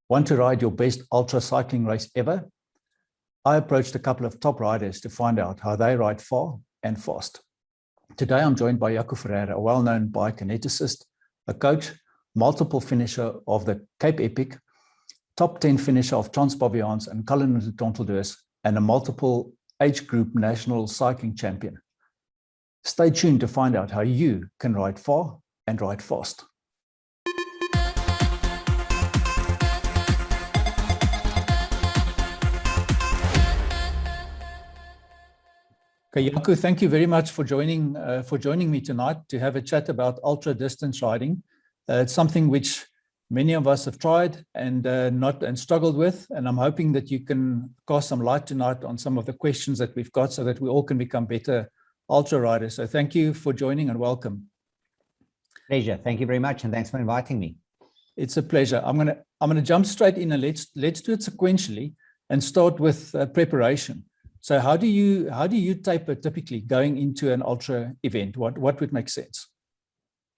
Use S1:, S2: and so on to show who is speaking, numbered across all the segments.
S1: Want to ride your best ultra cycling race ever? I approached a couple of top riders to find out how they ride far and fast. Today, I'm joined by Jaco Ferreira, a well-known biokineticist, a coach, multiple finisher of the Cape Epic, top 10 finisher of Transpavians and Cullinan de Tonteldoors, and a multiple age group national cycling champion. Stay tuned to find out how you can ride far and ride fast. Okay, Jaco, thank you very much for joining me tonight to have a chat about ultra distance riding. It's something which many of us have tried and struggled with, and I'm hoping that you can cast some light tonight on some of the questions that we've got, so that we all can become better ultra riders. So thank you for joining and welcome.
S2: Pleasure. Thank you very much, and thanks for inviting me.
S1: It's a pleasure. I'm gonna jump straight in and let's do it sequentially and start with preparation. So how do you taper typically going into an ultra event? What would make sense?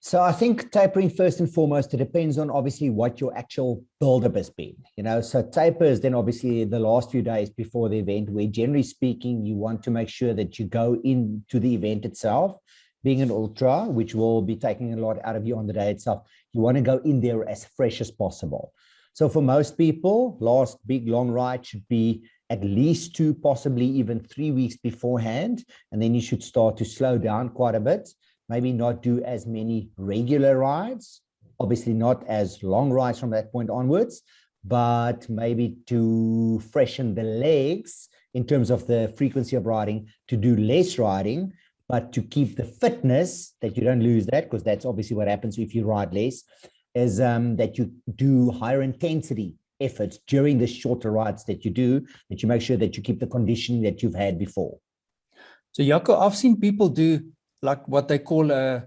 S2: So I think tapering, first and foremost, it depends on obviously what your actual build-up has been. So taper is then obviously the last few days before the event, where generally speaking, you want to make sure that you go into the event itself. Being an ultra, which will be taking a lot out of you on the day itself, you want to go in there as fresh as possible. So for most people, last big long ride should be at least 2, possibly even 3 weeks beforehand. And then you should start to slow down quite a bit. Maybe not do as many regular rides, obviously not as long rides from that point onwards, but maybe to freshen the legs in terms of the frequency of riding, to do less riding, but to keep the fitness, that you don't lose that, because that's obviously what happens if you ride less, is that you do higher intensity efforts during the shorter rides that you do, that you make sure that you keep the conditioning that you've had before.
S1: So Jaco, I've seen people do like what they call a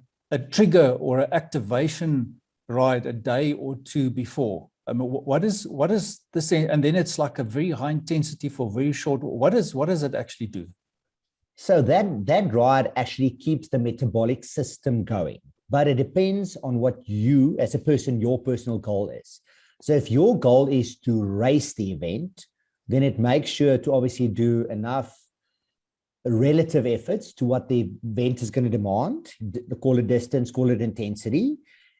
S1: trigger or an activation ride a day or two before. I mean, what is this? And then it's like a very high intensity for very short. What does it actually do?
S2: So that ride actually keeps the metabolic system going, but it depends on what you, as a person, your personal goal is. So if your goal is to race the event, then it makes sure to obviously do enough relative efforts to what the event is going to demand, call it distance, call it intensity,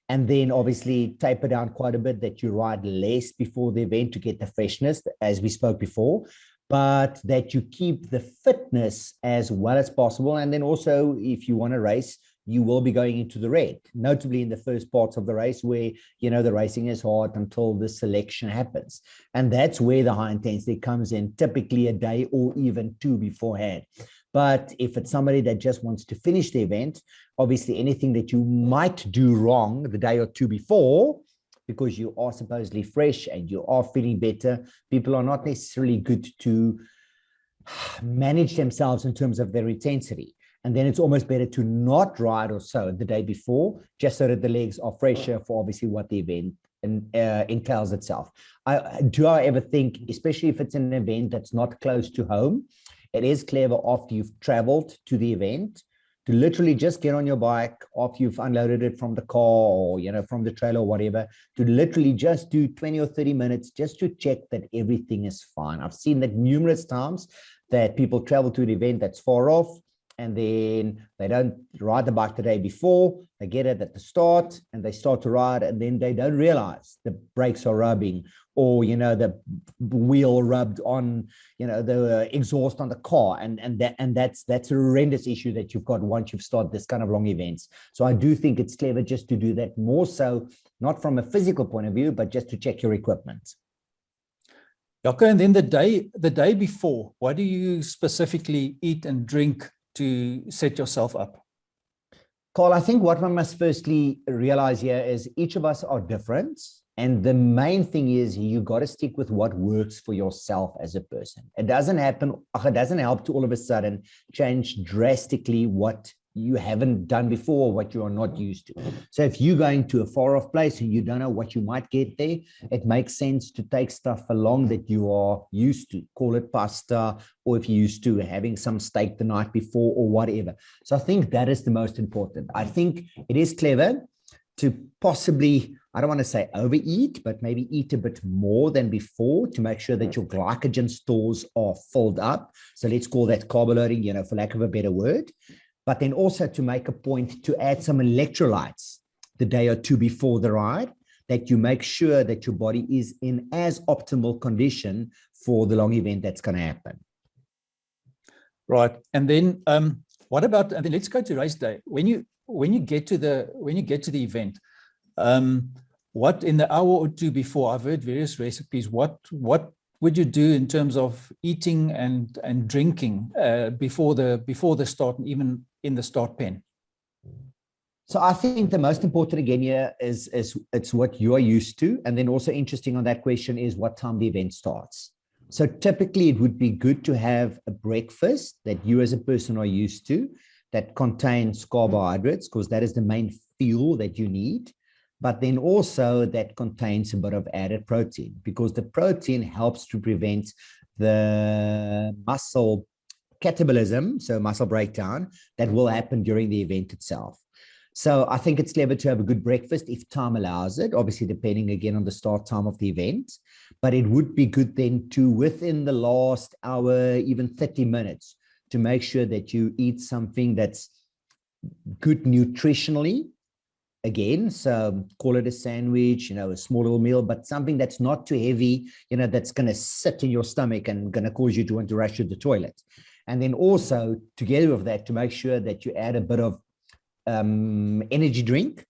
S2: and then obviously taper down quite a bit, that you ride less before the event to get the freshness, as we spoke before, but that you keep the fitness as well as possible. And then also, if you want to race, you will be going into the red, notably in the first parts of the race where, the racing is hard until the selection happens. And that's where the high intensity comes in, typically a day or even 2 beforehand. But if it's somebody that just wants to finish the event, obviously anything that you might do wrong the day or 2 before, because you are supposedly fresh and you are feeling better, people are not necessarily good to manage themselves in terms of their intensity. And then it's almost better to not ride or so the day before, just so that the legs are fresher for obviously what the event entails itself. Do I ever think, especially if it's an event that's not close to home, it is clever after you've traveled to the event to literally just get on your bike after you've unloaded it from the car or, from the trailer or whatever, to literally just do 20 or 30 minutes just to check that everything is fine. I've seen that numerous times, that people travel to an event that's far off, and then they don't ride the bike the day before. They get it at the start and they start to ride, and then they don't realize the brakes are rubbing, or the wheel rubbed on the exhaust on the car, and that's a horrendous issue that you've got once you've started this kind of long events. So I do think it's clever just to do that, more so not from a physical point of view, but just to check your equipment.
S1: Okay, and then the day before, what do you specifically eat and drink to set yourself up?
S2: Carl, I think what one must firstly realize here is each of us are different. And the main thing is you got to stick with what works for yourself as a person. It doesn't help to all of a sudden change drastically what you haven't done before, what you are not used to. So if you're going to a far off place and you don't know what you might get there, it makes sense to take stuff along that you are used to, call it pasta, or if you're used to having some steak the night before or whatever. So I think that is the most important. I think it is clever to possibly, I don't want to say overeat, but maybe eat a bit more than before to make sure that your glycogen stores are filled up. So let's call that carb loading, for lack of a better word. But then also to make a point to add some electrolytes the day or two before the ride, that you make sure that your body is in as optimal condition for the long event that's going to happen.
S1: Right. And then what about, and then let's go to race day. When you get to the event, what in the hour or two before, I've heard various recipes, what would you do in terms of eating and drinking before the start and even in the start pen?
S2: So I think the most important again here is it's what you are used to. And then also interesting on that question is what time the event starts. So typically it would be good to have a breakfast that you as a person are used to that contains carbohydrates, because that is the main fuel that you need. But then also that contains a bit of added protein, because the protein helps to prevent the muscle catabolism, so muscle breakdown, that will happen during the event itself. So I think it's clever to have a good breakfast if time allows it, obviously depending again on the start time of the event. But it would be good then to, within the last hour, even 30 minutes, to make sure that you eat something that's good nutritionally. Again, so call it a sandwich, a small little meal, but something that's not too heavy, that's going to sit in your stomach and going to cause you to want to rush to the toilet. And then also together with that, to make sure that you add a bit of energy drink,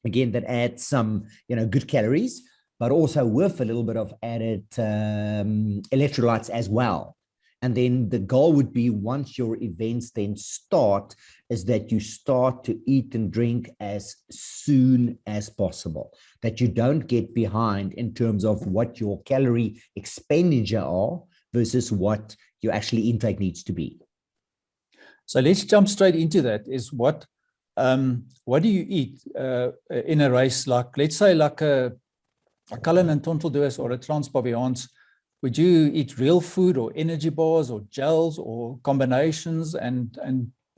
S2: again, that adds some, good calories, but also with a little bit of added electrolytes as well. And then the goal would be, once your events then start, is that you start to eat and drink as soon as possible, that you don't get behind in terms of what your calorie expenditure are versus what your actually intake needs to be.
S1: So let's jump straight into that. Is what do you eat in a race? Like, let's say like a Cullen and Tonteldoos or a Transpavians. Would you eat real food or energy bars or gels or combinations? And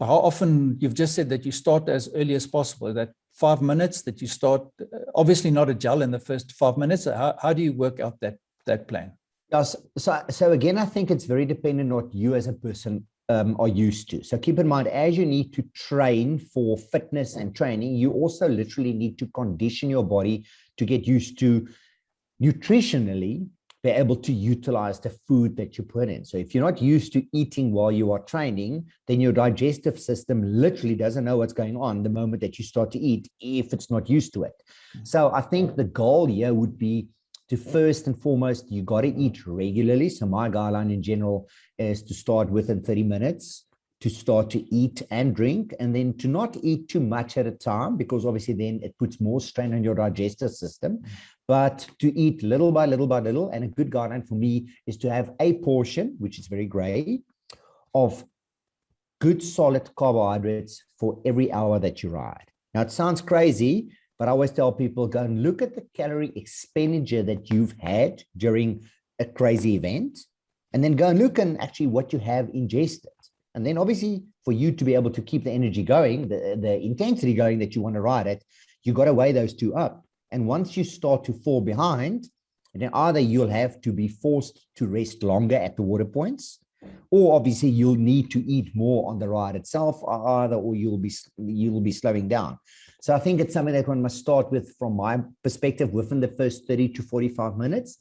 S1: how often? You've just said that you start as early as possible, that 5 minutes that you start, obviously not a gel in the first 5 minutes. How do you work out that plan?
S2: Yes. So again, I think it's very dependent on what you as a person are used to. So keep in mind, as you need to train for fitness and training, you also literally need to condition your body to get used to nutritionally be able to utilize the food that you put in. So if you're not used to eating while you are training, then your digestive system literally doesn't know what's going on the moment that you start to eat, if it's not used to it. So I think the goal here would be to, first and foremost, you got to eat regularly. So my guideline in general is to start within 30 minutes, to start to eat and drink, and then to not eat too much at a time, because obviously then it puts more strain on your digestive system, but to eat little by little by little. And a good guideline for me is to have a portion, which is very great, of good solid carbohydrates for every hour that you ride. Now it sounds crazy, but I always tell people, go and look at the calorie expenditure that you've had during a crazy event, and then go and look and actually what you have ingested. And then obviously for you to be able to keep the energy going, the intensity going that you want to ride at, you got to weigh those two up. And once you start to fall behind, then either you'll have to be forced to rest longer at the water points, or obviously you'll need to eat more on the ride itself, or you'll be slowing down. So I think it's something that one must start with, from my perspective, within the first 30 to 45 minutes.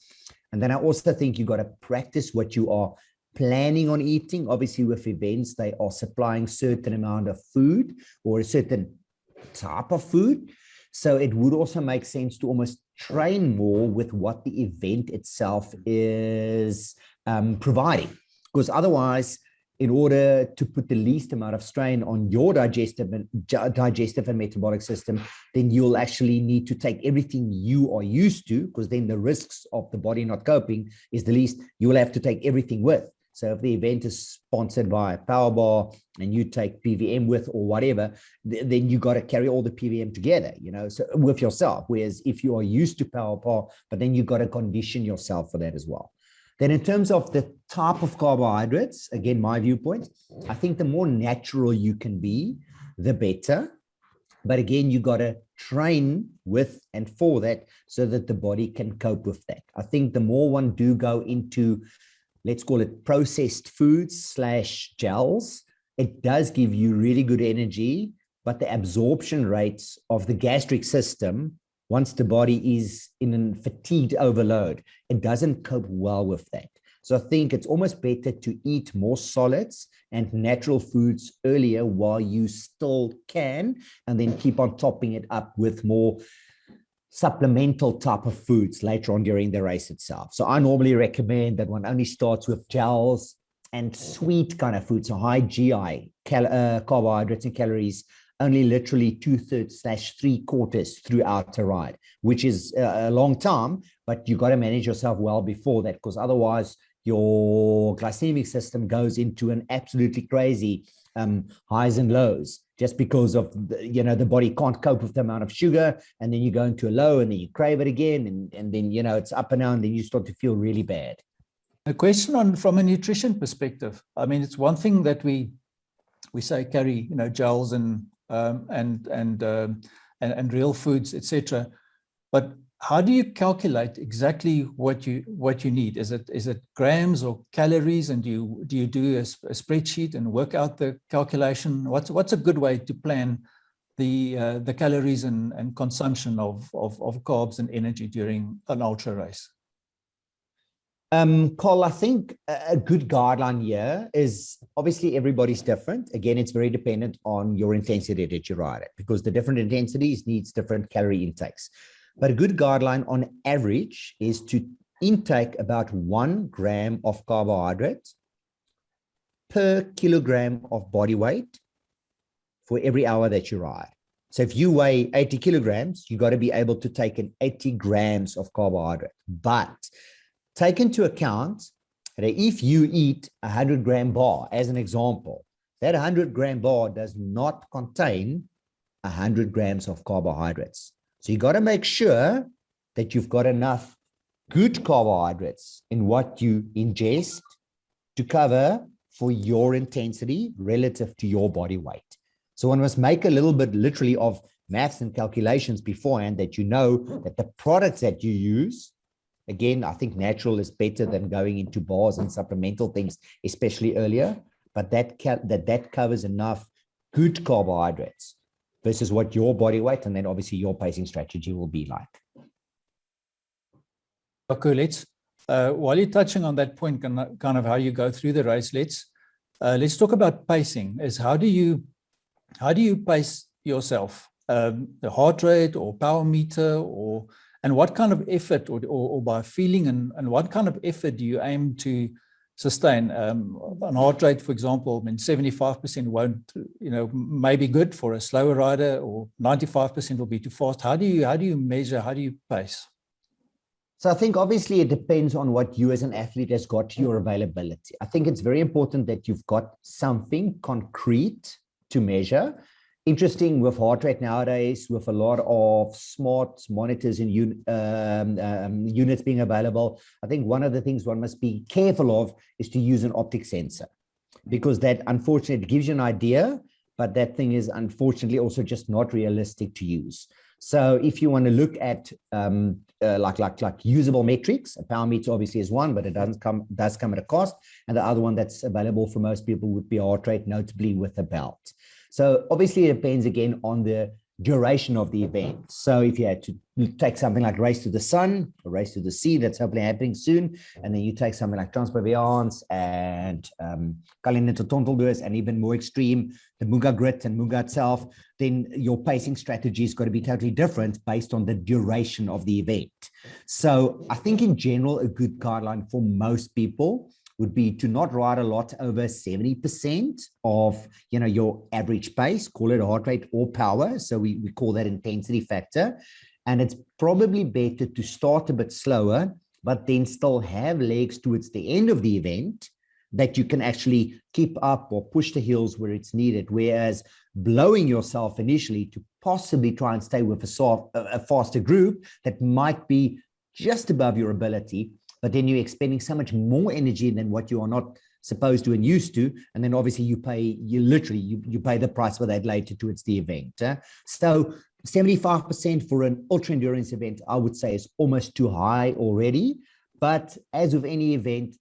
S2: And then I also think you got to practice what you are planning on eating. Obviously with events, they are supplying certain amount of food or a certain type of food. So it would also make sense to almost train more with what the event itself is providing. Because otherwise, in order to put the least amount of strain on your digestive and metabolic system, then you'll actually need to take everything you are used to, because then the risks of the body not coping is the least. You will have to take everything with. So if the event is sponsored by Powerbar and you take PVM with or whatever, then you got to carry all the PVM together, so with yourself. Whereas if you are used to Powerbar, but then you got to condition yourself for that as well. Then in terms of the type of carbohydrates, again, my viewpoint, I think the more natural you can be, the better. But again, you got to train with and for that so that the body can cope with that. I think the more one do go into, let's call it processed foods / gels, it does give you really good energy, but the absorption rates of the gastric system, once the body is in a fatigued overload, it doesn't cope well with that. So I think it's almost better to eat more solids and natural foods earlier while you still can, and then keep on topping it up with more supplemental type of foods later on during the race itself. So I normally recommend that one only starts with gels and sweet kind of foods, so high GI, carbohydrates and calories, only literally 2/3 / 3/4 throughout a ride, which is a long time, but you got to manage yourself well before that, because otherwise your glycemic system goes into an absolutely crazy highs and lows, just because of the body can't cope with the amount of sugar, and then you go into a low, and then you crave it again, and then it's up and down, and then you start to feel really bad.
S1: A question from a nutrition perspective. I mean, it's one thing that we say carry gels and real foods, etc. But how do you calculate exactly what you need? Is it grams or calories? And do you do a spreadsheet and work out the calculation? What's a good way to plan the calories and consumption of carbs and energy during an ultra race?
S2: Carl, I think a good guideline here is, obviously everybody's different. Again, it's very dependent on your intensity that you ride at, because the different intensities needs different calorie intakes. But a good guideline on average is to intake about 1 gram of carbohydrate per kilogram of body weight for every hour that you ride. So if you weigh 80 kilograms, you got to be able to take in 80 grams of carbohydrate. But take into account that if you eat a 100-gram bar, as an example, that 100-gram bar does not contain 100 grams of carbohydrates. So you got to make sure that you've got enough good carbohydrates in what you ingest to cover for your intensity relative to your body weight. So one must make a little bit literally of maths and calculations beforehand, that that the products that you use, again, I think natural is better than going into bars and supplemental things, especially earlier, but that covers enough good carbohydrates versus what your body weight and then obviously your pacing strategy will be like.
S1: Okay, while you're touching on that point, kind of how you go through the race, let's talk about pacing. How do you pace yourself? The heart rate or power meter, and what kind of effort or by feeling, and what kind of effort do you aim to sustain? An heart rate, for example, 75% won't, may be good for a slower rider, or 95% will be too fast. How do you measure? How do you pace?
S2: So I think obviously it depends on what you as an athlete has got to your availability. I think it's very important that you've got something concrete to measure. Interesting with heart rate nowadays, with a lot of smart monitors and units being available, I think one of the things one must be careful of is to use an optic sensor, because that unfortunately gives you an idea, but that thing is unfortunately also just not realistic to use. So if you want to look at like usable metrics, a power meter obviously is one, but it does come at a cost. And the other one that's available for most people would be heart rate, notably with a belt. So obviously it depends again on the duration of the event. So if you had to take something like Race to the Sun or Race to the Sea, that's hopefully happening soon, and then you take something like Transperviance and Continental Tonteldoos, and even more extreme, the Muga Grit and Muga itself, then your pacing strategy is going to be totally different based on the duration of the event. So I think in general, a good guideline for most people would be to not ride a lot over 70% of your average pace, call it heart rate or power. So we call that intensity factor. And it's probably better to start a bit slower, but then still have legs towards the end of the event that you can actually keep up or push the heels where it's needed. Whereas blowing yourself initially to possibly try and stay with a faster group that might be just above your ability, but then you're expending so much more energy than what you are not supposed to and used to, and then obviously you pay the price for that later towards the event. So 75% for an ultra endurance event, I would say, is almost too high already. But as with any event,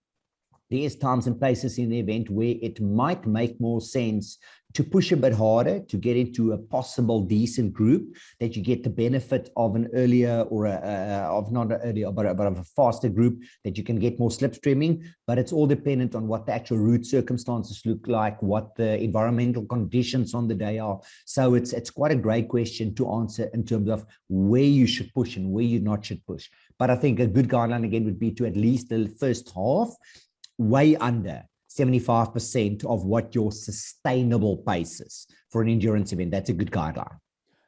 S2: there's times and places in the event where it might make more sense to push a bit harder to get into a possible decent group, that you get the benefit of an earlier or not an earlier, but of a faster group, that you can get more slipstreaming. But it's all dependent on what the actual route circumstances look like, what the environmental conditions on the day are. So it's quite a great question to answer in terms of where you should push and where you not should push. But I think a good guideline again would be to at least the first half way under 75% of what your sustainable pace is for an endurance event. That's a good guideline.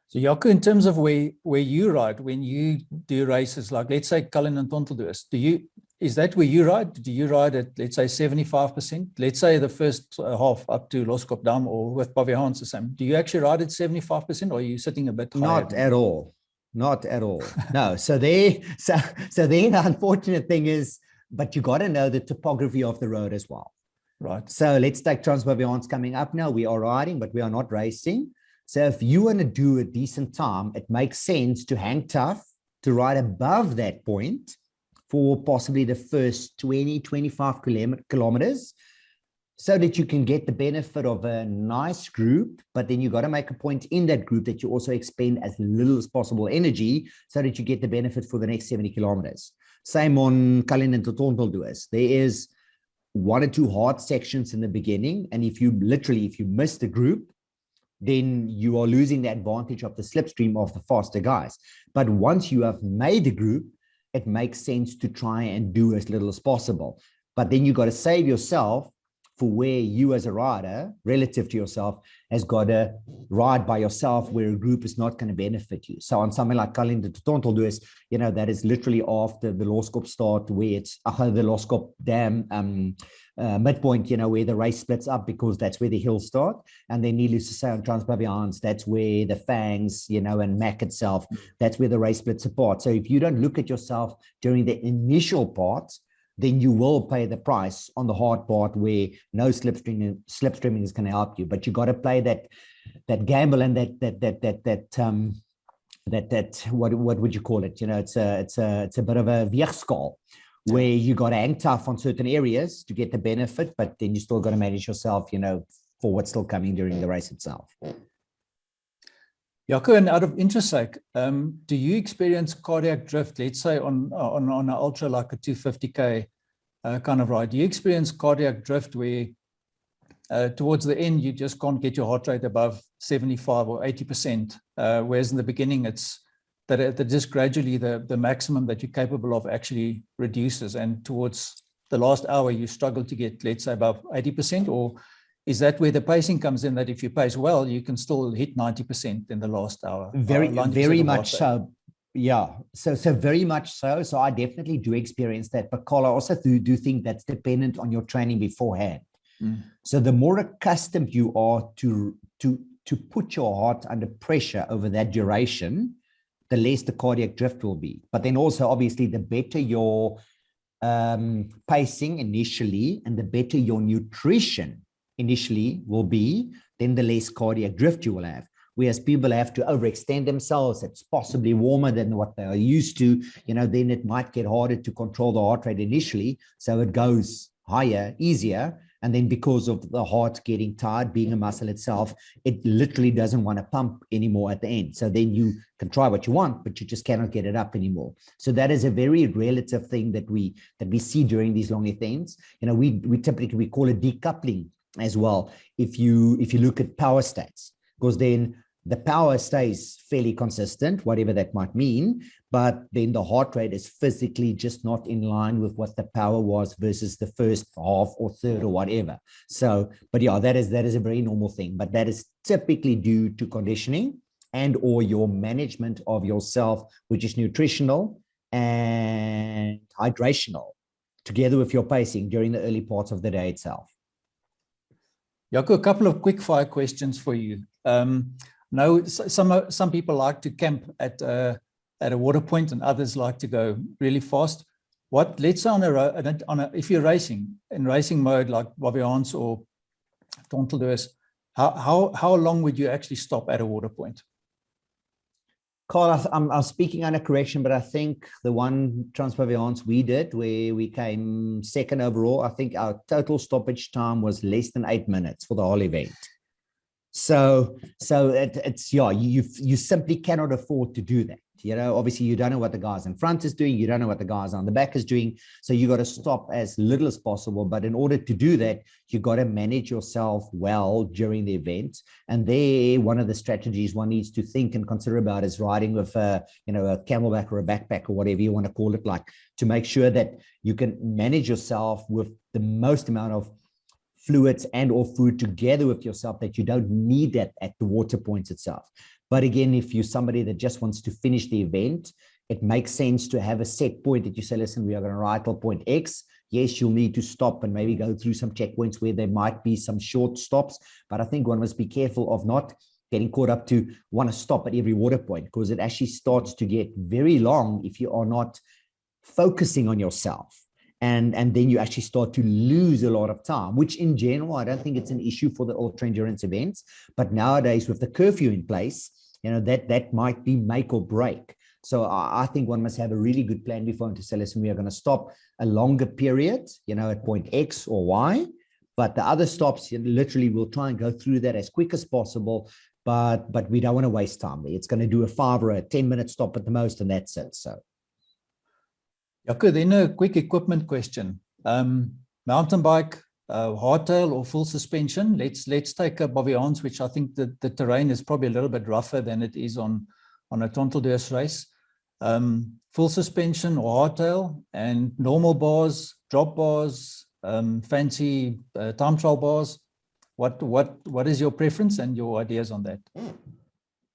S1: So Jaco, in terms of where you ride, when you do races, like let's say Cullen and Tonteldoos, is that where you ride? Do you ride at, let's say, 75%? Let's say the first half up to Loskopdam or with Paviaans the same. Do you actually ride at 75%, or are you sitting a bit higher?
S2: Not at all. Not at all. No. So the unfortunate thing is, but you got to know the topography of the road as well.
S1: Right.
S2: So let's take Transpaviaans coming up now. We are riding, but we are not racing. So if you want to do a decent time, it makes sense to hang tough, to ride above that point for possibly the first 20, 25 kilometers, so that you can get the benefit of a nice group. But then you got to make a point in that group that you also expend as little as possible energy, so that you get the benefit for the next 70 kilometers. Same on Cullen and Tonteldoos. There is 1 or 2 hard sections in the beginning. And if you miss the group, then you are losing the advantage of the slipstream of the faster guys. But once you have made the group, it makes sense to try and do as little as possible. But then you got to save yourself for where you as a rider, relative to yourself, has got to ride by yourself where a group is not going to benefit you. So on something like Cullen to Tonteldoos, that is literally after the Loskop start, where it's the Loskop Dam midpoint, where the race splits up, because that's where the hills start. And then needless to say, on Transpaviaans, that's where the Fangs, and Mac itself, that's where the race splits apart. So if you don't look at yourself during the initial part, then you will pay the price on the hard part where no slipstreaming is going to help you. But you got to play that gamble and that what would you call it? It's a bit of a weegskaal, where you got to hang tough on certain areas to get the benefit, but then you still got to manage yourself, for what's still coming during the race itself.
S1: Jaco, and out of interest sake, do you experience cardiac drift, let's say on an ultra like a 250K kind of ride? Do you experience cardiac drift where towards the end you just can't get your heart rate above 75 or 80%, whereas in the beginning it's that just gradually the maximum that you're capable of actually reduces, and towards the last hour you struggle to get, let's say, above 80%? Or is that where the pacing comes in, that if you pace well, you can still hit 90% in the last hour?
S2: Very much so. Yeah. So very much so. So I definitely do experience that. But Carl, I also do think that's dependent on your training beforehand. So the more accustomed you are to put your heart under pressure over that duration, the less the cardiac drift will be. But then also, obviously, the better your pacing initially and the better your nutrition initially will be, then the less cardiac drift you will have. Whereas people have to overextend themselves, it's possibly warmer than what they are used to, then it might get harder to control the heart rate initially. So it goes higher, easier. And then because of the heart getting tired, being a muscle itself, it literally doesn't want to pump anymore at the end. So then you can try what you want, but you just cannot get it up anymore. So that is a very relative thing that we see during these long events. We typically call it decoupling as well. If you look at power stats, because then the power stays fairly consistent, whatever that might mean, but then the heart rate is physically just not in line with what the power was versus the first half or third or whatever. So, but yeah, that is a very normal thing, but that is typically due to conditioning and or your management of yourself, which is nutritional and hydrational, together with your pacing during the early parts of the day itself.
S1: Jaco, a couple of quick fire questions for you. Now, some people like to camp at a water point, and others like to go really fast. let's say if you're racing, in racing mode, like Waterpoints or Tonteldoos, how long would you actually stop at a water point?
S2: Carl, I'm speaking under correction, but I think the one Transpaviance we did, where we came second overall, I think our total stoppage time was less than 8 minutes for the whole event. So it's you simply cannot afford to do that. Obviously you don't know what the guys in front is doing, you don't know what the guys on the back is doing, so you got to stop as little as possible. But in order to do that, you got to manage yourself well during the event. And there, one of the strategies one needs to think and consider about is riding with a camelback or a backpack or whatever you want to call it, like, to make sure that you can manage yourself with the most amount of fluids and or food together with yourself, that you don't need that at the water points itself. But again, if you're somebody that just wants to finish the event, it makes sense to have a set point that you say, listen, we are going to ride till point X. Yes, you'll need to stop and maybe go through some checkpoints where there might be some short stops. But I think one must be careful of not getting caught up to want to stop at every water point, because it actually starts to get very long if you are not focusing on yourself. And then you actually start to lose a lot of time, which in general, I don't think it's an issue for the ultra endurance events. But nowadays, with the curfew in place, that might be make or break. So I think one must have a really good plan before to say, listen, we are going to stop a longer period, at point X or Y. But the other stops, literally, we'll try and go through that as quick as possible. But we don't want to waste time. It's going to do a 5 or a 10-minute stop at the most, and that's it. So.
S1: Jaco, then a quick equipment question. Mountain bike, hardtail or full suspension? Let's take a Waterpoints, which I think the terrain is probably a little bit rougher than it is on a Tonteldoos race. Full suspension or hardtail, and normal bars, drop bars, fancy time trial bars. What is your preference and your ideas on that?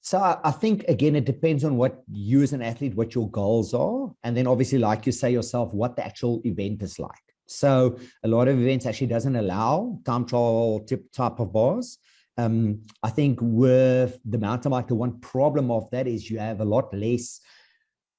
S2: So I think, again, it depends on what you as an athlete, what your goals are. And then obviously, like you say yourself, what the actual event is like. So a lot of events actually doesn't allow time trial type of bars. I think with the mountain bike, the one problem of that is you have a lot less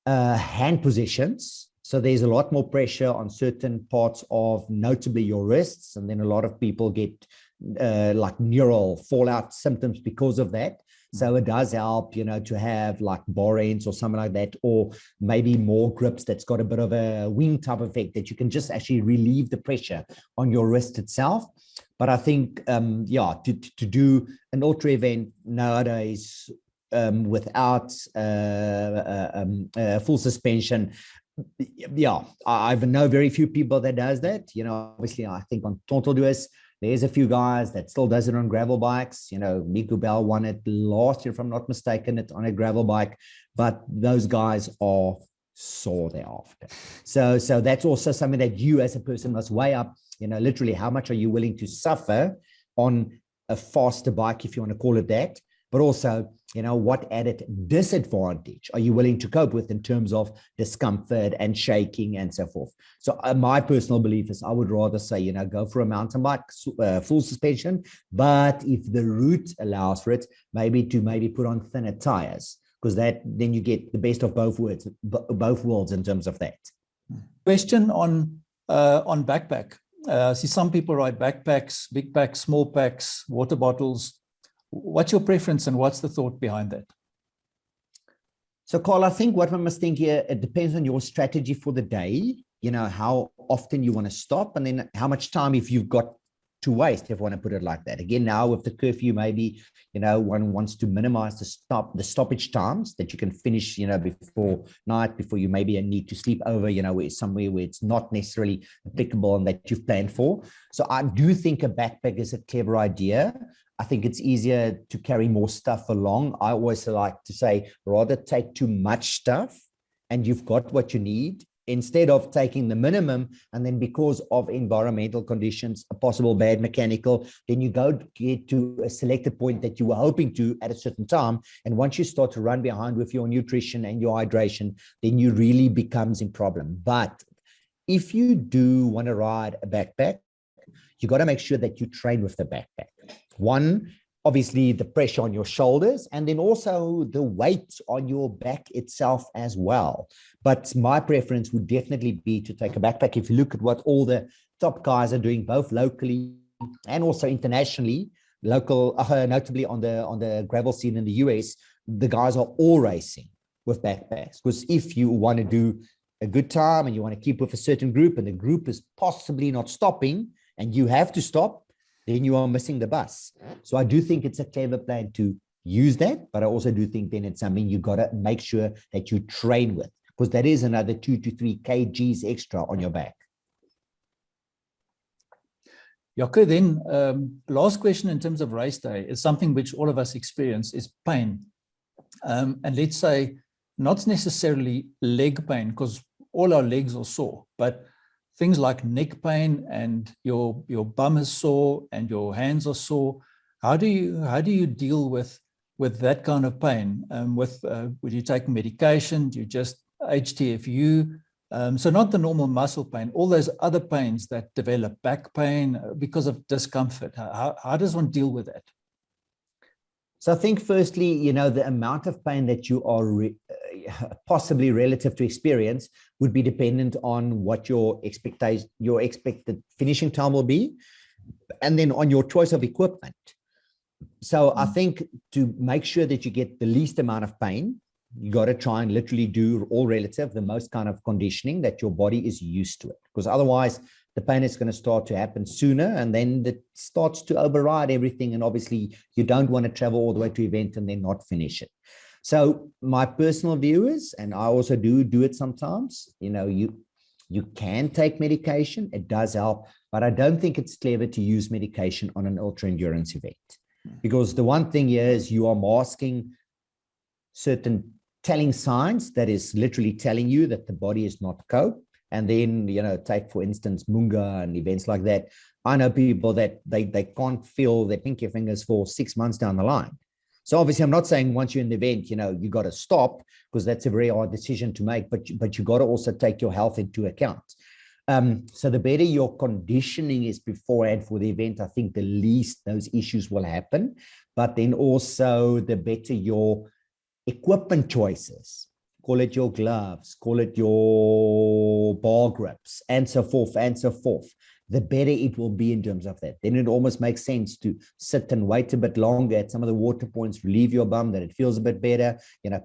S2: hand positions. So there's a lot more pressure on certain parts of notably your wrists. And then a lot of people get like neural fallout symptoms because of that. So it does help, to have like bar ends or something like that, or maybe more grips that's got a bit of a wing type effect that you can just actually relieve the pressure on your wrist itself. But I think, to do an ultra event nowadays without full suspension, I know very few people that does that. Obviously, I think on Tonteldoos, there's a few guys that still does it on gravel bikes. Nico Bell won it last year, if I'm not mistaken, it's on a gravel bike, but those guys are sore thereafter. So that's also something that you as a person must weigh up, literally how much are you willing to suffer on a faster bike, if you want to call it that, but also, what added disadvantage are you willing to cope with in terms of discomfort and shaking and so forth. So my personal belief is I would rather say, go for a mountain bike, full suspension, but if the route allows for it, maybe put on thinner tires, because then you get the best of both worlds in terms of that.
S1: Question on backpack. See, some people ride backpacks, big packs, small packs, water bottles. What's your preference and what's the thought behind that?
S2: So, Carl, I think what one must think here, it depends on your strategy for the day, how often you want to stop, and then how much time, if you've got to waste, if you want to put it like that. Again, now with the curfew, maybe, one wants to minimize the stoppage times that you can finish, before night, before you maybe need to sleep over, somewhere where it's not necessarily applicable and that you've planned for. So I do think a backpack is a clever idea. I think it's easier to carry more stuff along. I always like to say, rather take too much stuff and you've got what you need, instead of taking the minimum, and then because of environmental conditions, a possible bad mechanical, then you go get to a selected point that you were hoping to at a certain time. And once you start to run behind with your nutrition and your hydration, then you really becomes in problem. But if you do want to ride a backpack, you got to make sure that you train with the backpack. One, obviously the pressure on your shoulders, and then also the weight on your back itself as well. But my preference would definitely be to take a backpack. If you look at what all the top guys are doing, both locally and also internationally, notably on the gravel scene in the US, the guys are all racing with backpacks. Because if you want to do a good time and you want to keep with a certain group, and the group is possibly not stopping and you have to stop, then you are missing the bus. So I do think it's a clever plan to use that, but I also do think then it's something you got to make sure that you train with, because that is another 2 to 3 kgs extra on your back.
S1: Jaco, then last question in terms of race day is something which all of us experience is pain. And let's say not necessarily leg pain, because all our legs are sore, but things like neck pain and your bum is sore and your hands are sore. How do you deal with that kind of pain? Would you take medication? Do you just HTFU? So not the normal muscle pain, all those other pains that develop, back pain because of discomfort. How does one deal with that?
S2: So I think firstly, the amount of pain that you are possibly relative to experience would be dependent on what your expected finishing time will be, and then on your choice of equipment. So I think to make sure that you get the least amount of pain, you got to try and literally do all relative, the most kind of conditioning that your body is used to it. Because otherwise, the pain is going to start to happen sooner, and then it starts to override everything. And obviously, you don't want to travel all the way to event and then not finish it. So my personal view is, and I also do it sometimes, you can take medication. It does help, but I don't think it's clever to use medication on an ultra endurance event. Because the one thing here is you are masking certain telling signs that is literally telling you that the body is not cope. And then, take, for instance, Munga and events like that. I know people that they can't feel their pinky fingers for 6 months down the line. So obviously, I'm not saying once you're in the event, you got to stop, because that's a very hard decision to make, but you got to also take your health into account. So the better your conditioning is beforehand for the event, I think the least those issues will happen. But then also the better your equipment choices, call it your gloves, call it your bar grips, and so forth, the better it will be in terms of that. Then it almost makes sense to sit and wait a bit longer at some of the water points, relieve your bum, that it feels a bit better,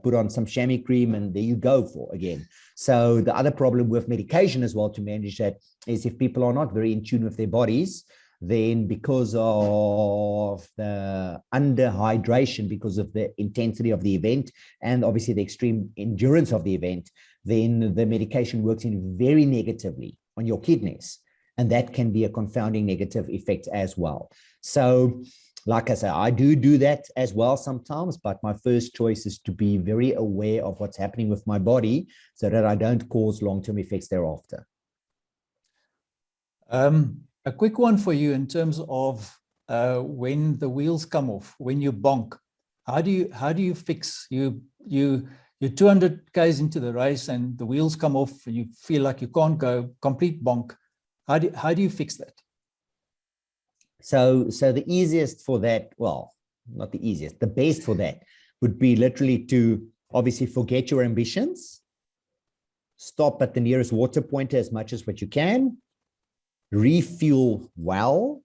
S2: put on some chamois cream, and there you go for again. So the other problem with medication as well to manage that is if people are not very in tune with their bodies, then because of the underhydration, because of the intensity of the event, and obviously the extreme endurance of the event, then the medication works in very negatively on your kidneys. And that can be a confounding negative effect as well. So like I say, I do that as well sometimes, but my first choice is to be very aware of what's happening with my body so that I don't cause long-term effects thereafter.
S1: A quick one for you in terms of when the wheels come off, when you bonk, how do you fix you're 200 k's into the race and the wheels come off and you feel like you can't go, complete bonk. How do you fix that?
S2: So the easiest for that, well, not the easiest, the best for that would be literally to obviously forget your ambitions, stop at the nearest water pointer as much as what you can, refuel well.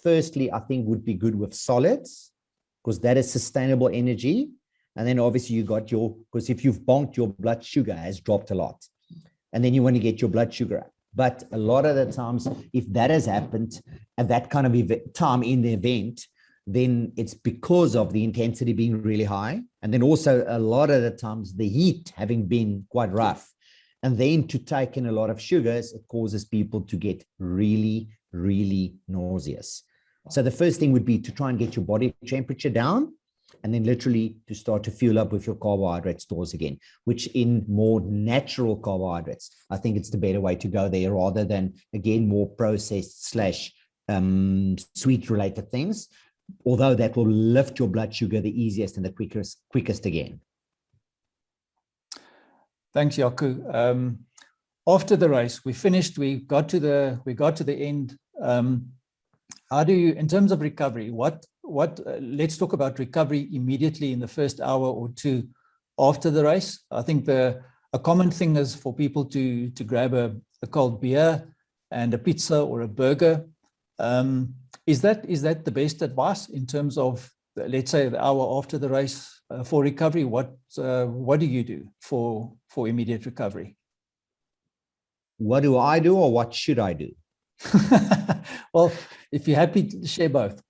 S2: Firstly, I think would be good with solids, because that is sustainable energy. And then obviously you got because if you've bonked, your blood sugar has dropped a lot. And then you want to get your blood sugar up. But a lot of the times, if that has happened at that kind of time in the event, then it's because of the intensity being really high. And then also a lot of the times the heat having been quite rough. And then to take in a lot of sugars, it causes people to get really, really nauseous. So the first thing would be to try and get your body temperature down, and then literally to start to fuel up with your carbohydrate stores again, which in more natural carbohydrates, I think it's the better way to go there, rather than, again, more processed / sweet related things, although that will lift your blood sugar the easiest and the quickest again.
S1: Thanks, Jaco. After the race, we finished. We got to the end. how do you, in terms of recovery, let's talk about recovery immediately in the first hour or two after the race. I think a common thing is for people to grab a cold beer and a pizza or a burger. Is that the best advice in terms of, let's say, the hour after the race for recovery? What do you do for immediate recovery?
S2: What do I do, or what should I do?
S1: Well, if you're happy to share both.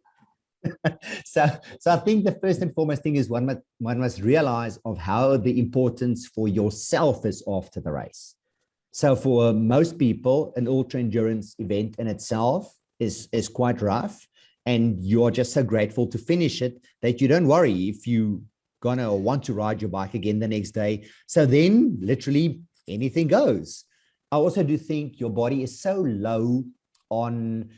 S2: So I think the first and foremost thing is one must realize of how the importance for yourself is after the race. So for most people, an ultra endurance event in itself is quite rough, and you're just so grateful to finish it that you don't worry if you gonna or want to ride your bike again the next day. So then literally anything goes. I also do think your body is so low on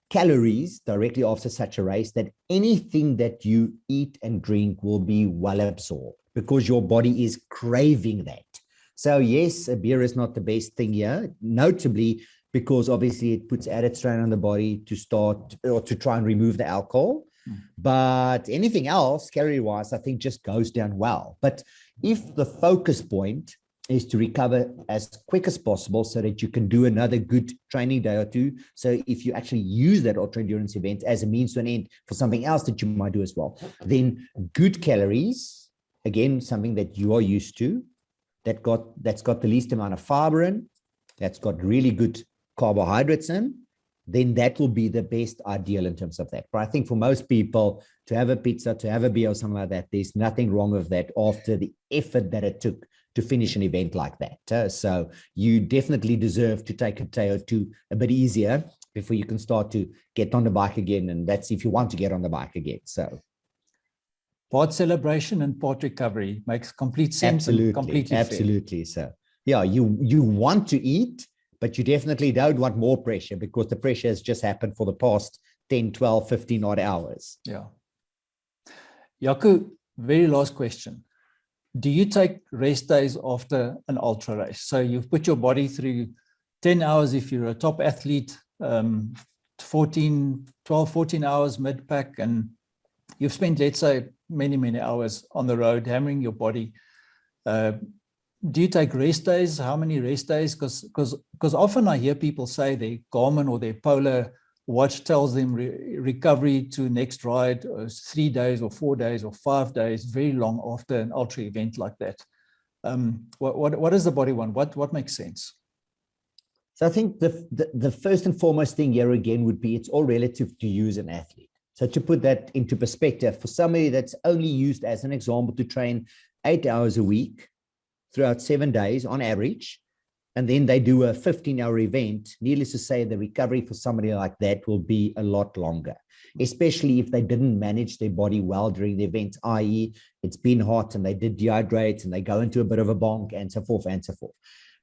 S2: calories directly after such a race that anything that you eat and drink will be well absorbed because your body is craving that. So yes, a beer is not the best thing here, notably because obviously it puts added strain on the body to start or to try and remove the alcohol. But anything else, calorie-wise, I think just goes down well. But if the focus point is to recover as quick as possible so that you can do another good training day or two. So if you actually use that ultra endurance event as a means to an end for something else that you might do as well, then good calories, again, something that you are used to, that's got the least amount of fiber in, that's got really good carbohydrates in, then that will be the best ideal in terms of that. But I think for most people, to have a pizza, to have a beer or something like that, there's nothing wrong with that after the effort that it took to finish an event like that. So you definitely deserve to take a day or two a bit easier before you can start to get on the bike again. And that's if you want to get on the bike again. So
S1: part celebration and part recovery makes complete sense. And completely
S2: fair. So yeah, you want to eat, but you definitely don't want more pressure because the pressure has just happened for the past 10, 12, 15 odd hours.
S1: Yeah. Jaco, very last question. Do you take rest days after an ultra race? So you've put your body through 10 hours if you're a top athlete, 12, 14 hours mid-pack, and you've spent, let's say, many hours on the road hammering your body. Do you take rest days? How many rest days? Because often I hear people say their Garmin or their Polar watch tells them recovery to next ride 3 days or 4 days or 5 days, very long after an ultra event like that. What does the body want? What makes sense?
S2: So I think the first and foremost thing here again would be it's all relative to you as an athlete. So to put that into perspective, for somebody that's only used as an example to train 8 hours a week throughout 7 days on average, and then they do a 15-hour event, needless to say, the recovery for somebody like that will be a lot longer, especially if they didn't manage their body well during the event, i.e. it's been hot and they did dehydrate and they go into a bit of a bonk and so forth and so forth.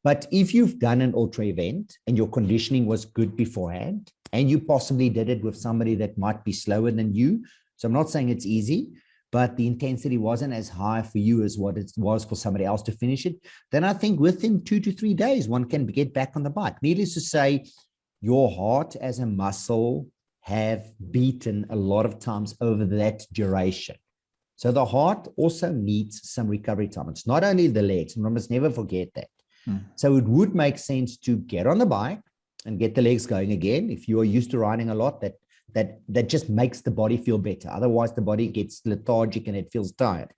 S2: But if you've done an ultra event and your conditioning was good beforehand, and you possibly did it with somebody that might be slower than you, so I'm not saying it's easy, but the intensity wasn't as high for you as what it was for somebody else to finish it, then I think within 2 to 3 days, one can get back on the bike. Needless to say, your heart as a muscle have beaten a lot of times over that duration. So the heart also needs some recovery time. It's not only the legs, and we must never forget that. So it would make sense to get on the bike and get the legs going again. If you are used to riding a lot, that just makes the body feel better. Otherwise, the body gets lethargic and it feels tired.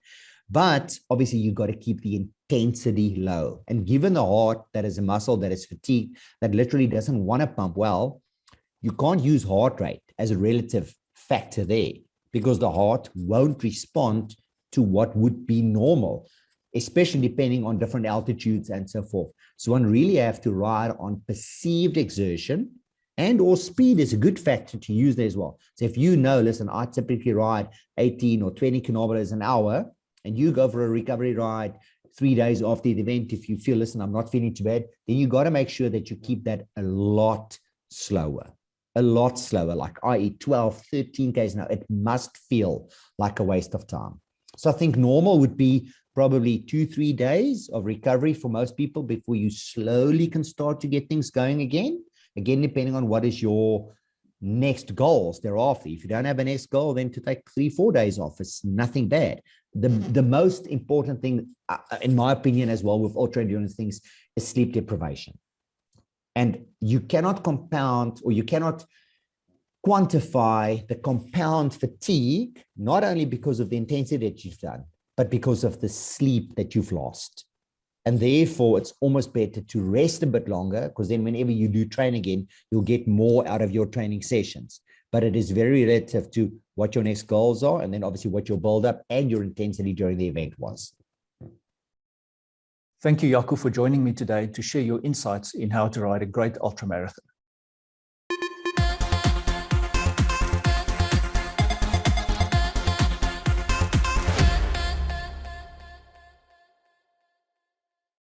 S2: But obviously, you've got to keep the intensity low. And given the heart that is a muscle that is fatigued, that literally doesn't want to pump well, you can't use heart rate as a relative factor there because the heart won't respond to what would be normal, especially depending on different altitudes and so forth. So one really have to ride on perceived exertion, and or speed is a good factor to use there as well. So if you know, listen, I typically ride 18 or 20 kilometers an hour, and you go for a recovery ride 3 days after the event, if you feel, listen, I'm not feeling too bad, then you got to make sure that you keep that a lot slower, like i.e. 12, 13 Ks now. It must feel like a waste of time. So I think normal would be probably 2-3 days of recovery for most people before you slowly can start to get things going again. Again, depending on what is your next goals thereafter. If you don't have a next goal, then to take 3-4 days off is nothing bad. The most important thing, in my opinion, as well with ultra endurance things, is sleep deprivation. And you cannot compound, or you cannot quantify the compound fatigue, not only because of the intensity that you've done, but because of the sleep that you've lost. And therefore, it's almost better to rest a bit longer, because then whenever you do train again, you'll get more out of your training sessions. But it is very relative to what your next goals are, and then obviously what your build-up and your intensity during the event was.
S1: Thank you, Jaco, for joining me today to share your insights in how to ride a great ultramarathon.